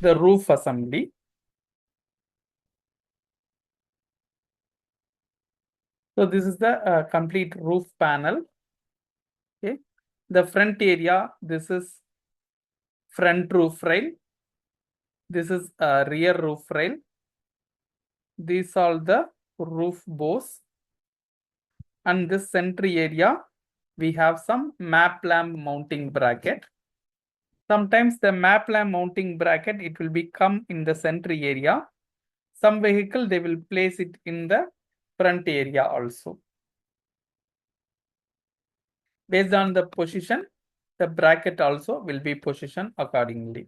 the roof assembly. So this is the complete roof panel. Okay, the front area, this is front roof rail. This is rear roof rail. These are the roof bows. And this center area, we have some map lamp mounting bracket. Sometimes the map lamp mounting bracket, it will be come in the center area. Some vehicle, they will place it in the front area also. Based on the position, the bracket also will be positioned accordingly.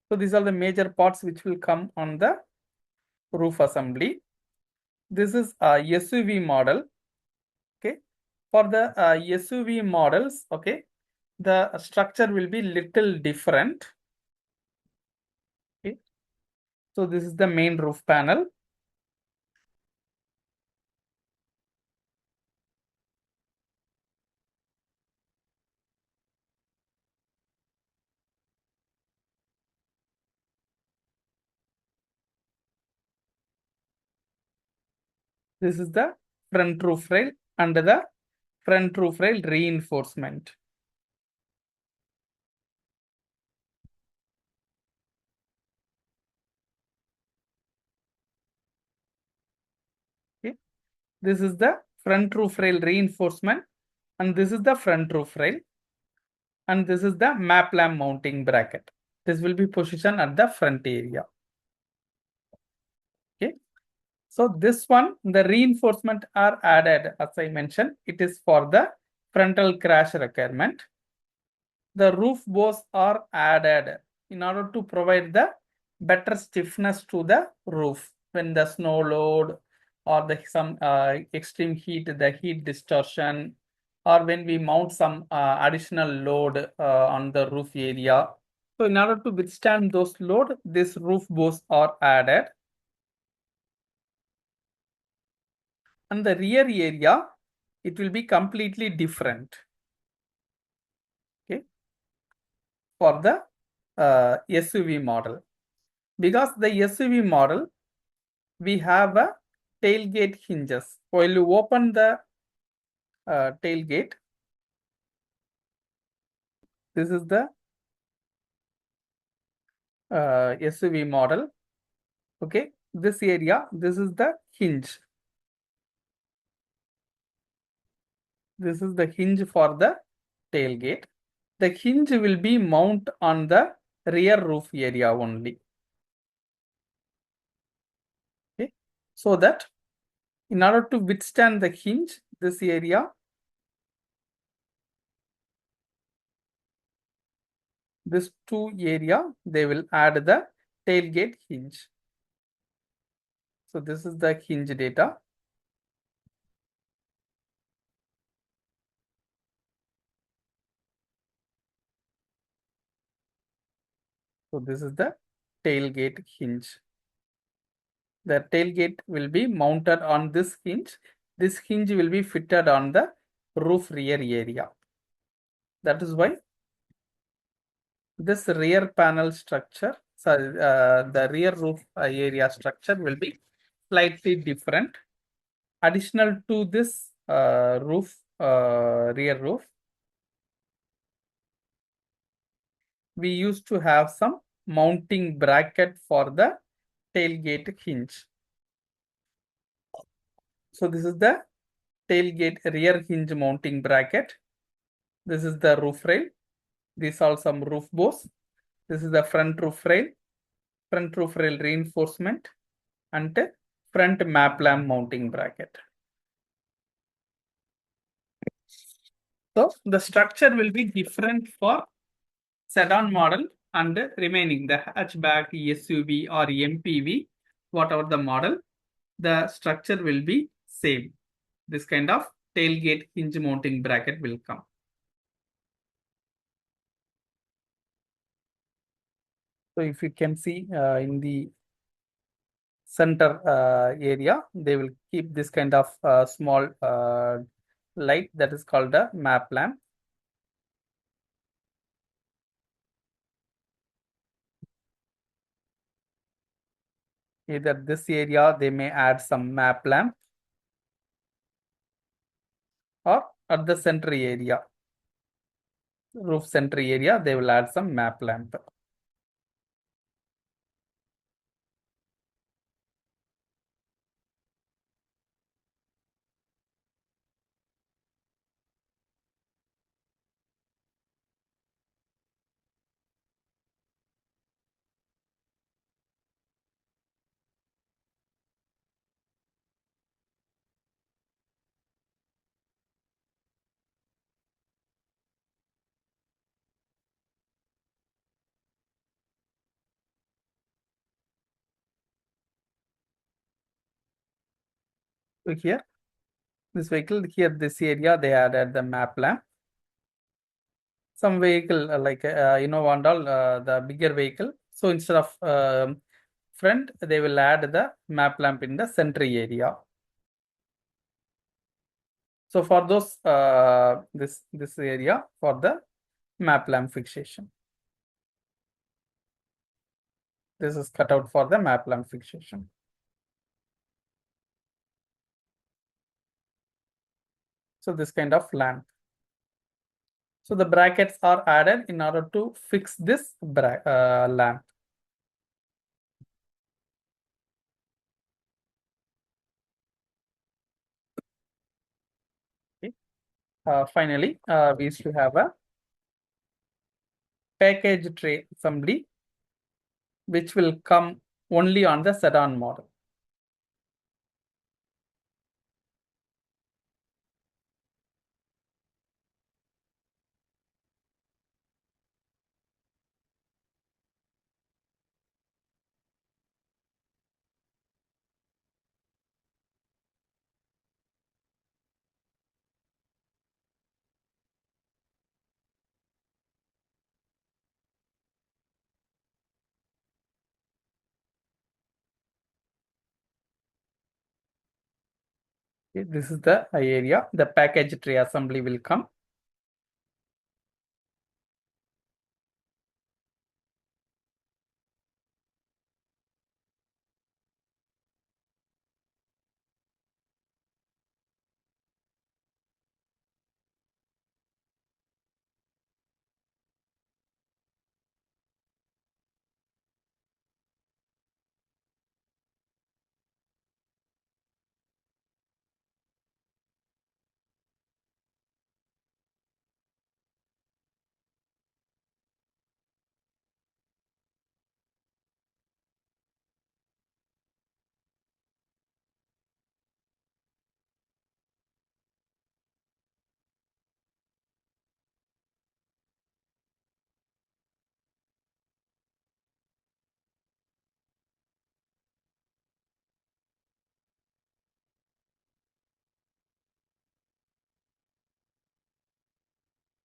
So these are the major parts which will come on the roof assembly. This is a SUV model. Okay, for the SUV models, okay, the structure will be little different. Okay, so this is the main roof panel. This is the front roof rail and the front roof rail reinforcement. Okay, this is the front roof rail reinforcement, and this is the front roof rail, and this is the map lamp mounting bracket. This will be positioned at the front area. Okay, so this one, the reinforcement are added, as I mentioned, it is for the frontal crash requirement. The roof bows are added in order to provide the better stiffness to the roof when the snow load or the some extreme heat, the heat distortion, or when we mount some additional load on the roof area. So in order to withstand those load, these roof bows are added. And the rear area, it will be completely different. Okay, for the SUV model. Because the SUV model, we have a tailgate hinges. While you open the tailgate, this is the SUV model. Okay, this area, this is the hinge. This is the hinge for the tailgate. The hinge will be mounted on the rear roof area only. Okay, so that in order to withstand the hinge, this area, this two area, they will add the tailgate hinge. So this is the hinge data. So this is the tailgate hinge. The tailgate will be mounted on this hinge. This hinge will be fitted on the roof rear area. That is why this rear panel structure, sorry, the rear roof area structure will be slightly different. Additional to this rear roof, we used to have some mounting bracket for the tailgate hinge. So this is the tailgate rear hinge mounting bracket. This is the roof rail. These are some roof bows. This is the front roof rail reinforcement, and front map lamp mounting bracket. So the structure will be different for sedan model and remaining the hatchback, SUV or MPV, whatever the model, the structure will be same. This kind of tailgate hinge mounting bracket will come. So if you can see in the center area, they will keep this kind of small light that is called a map lamp. Either this area they may add some map lamp, or at the center area, roof center area, they will add some map lamp. So here, this vehicle, here this area, they added the map lamp. Some vehicle like and all, the bigger vehicle. So instead of front, they will add the map lamp in the center area. So for those this area for the map lamp fixation. This is cut out for the map lamp fixation. So this kind of lamp. So the brackets are added in order to fix this lamp. Okay. Finally, we used to have a package tray assembly, which will come only on the sedan model. Okay, this is the area, the package tray assembly will come.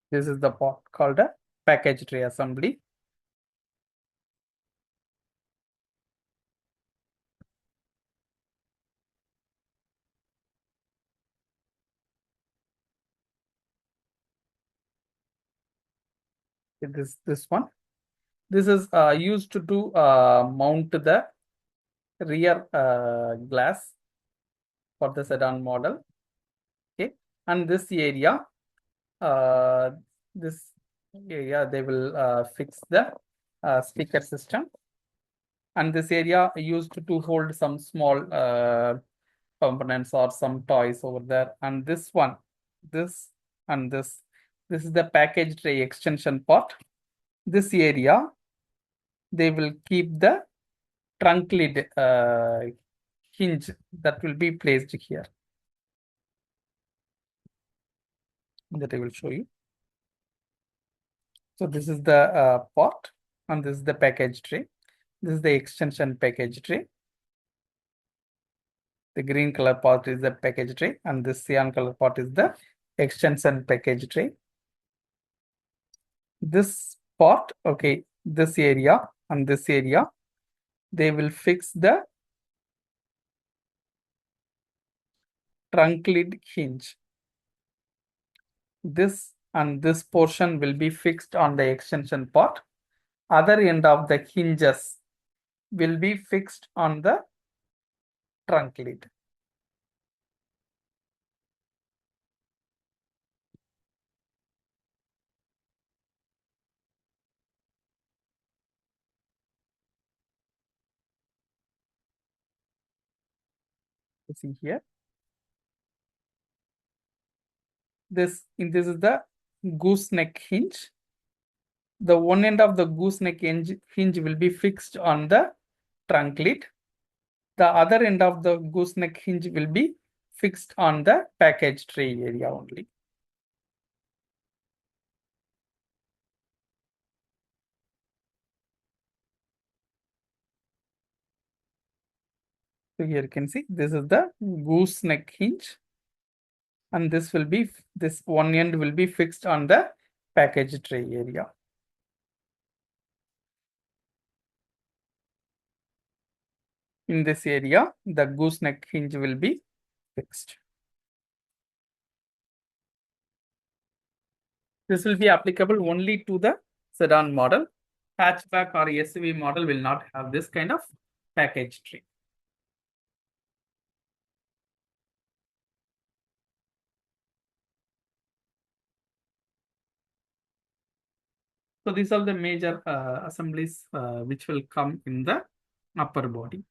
This is the part called a package tray assembly. This one. This is used to mount the rear glass for the sedan model. Okay, and this area, uh, this area, they will fix the speaker system, and this area used to hold some small components or some toys over there. And this one, this and this is the package tray extension part. This area, they will keep the trunk lid hinge that will be placed here, that I will show you. So this is the pot, and this is the package tray. This is the extension package tray. The green color part is the package tray, and this cyan color part is the extension package tray. This part, okay, this area and this area, they will fix the trunk lid hinge. This and this portion will be fixed on the extension part. Other end of the hinges will be fixed on the trunk lid. You see here. This is the gooseneck hinge. The one end of the gooseneck hinge will be fixed on the trunk lid. The other end of the gooseneck hinge will be fixed on the package tray area only. So here you can see this is the gooseneck hinge, and this one end will be fixed on the package tray area. In this area, the gooseneck hinge will be fixed. This will be applicable only to the sedan model. Hatchback or SUV model will not have this kind of package tray. So these are the major assemblies which will come in the upper body.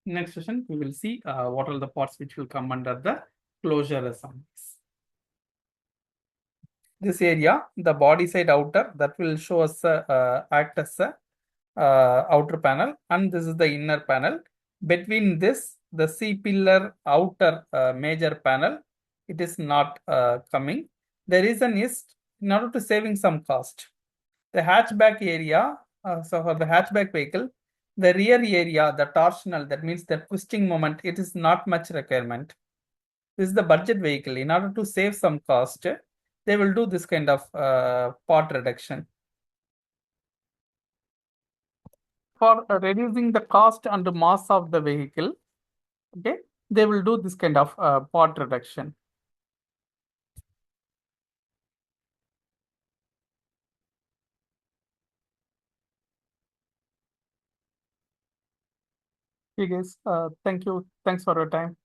Next session, we will see what are the parts which will come under the closure assemblies. This area, the body side outer, that will show us act as a outer panel, and this is the inner panel. Between this, the C-pillar outer major panel, it is not coming. The reason is in order to saving some cost. The hatchback area, so for the hatchback vehicle, the rear area, the torsional, that means the twisting moment, it is not much requirement. This is the budget vehicle. In order to save some cost, they will do this kind of part reduction. For reducing the cost and the mass of the vehicle, okay, they will do this kind of part reduction. Okay, guys, thank you. Thanks for your time.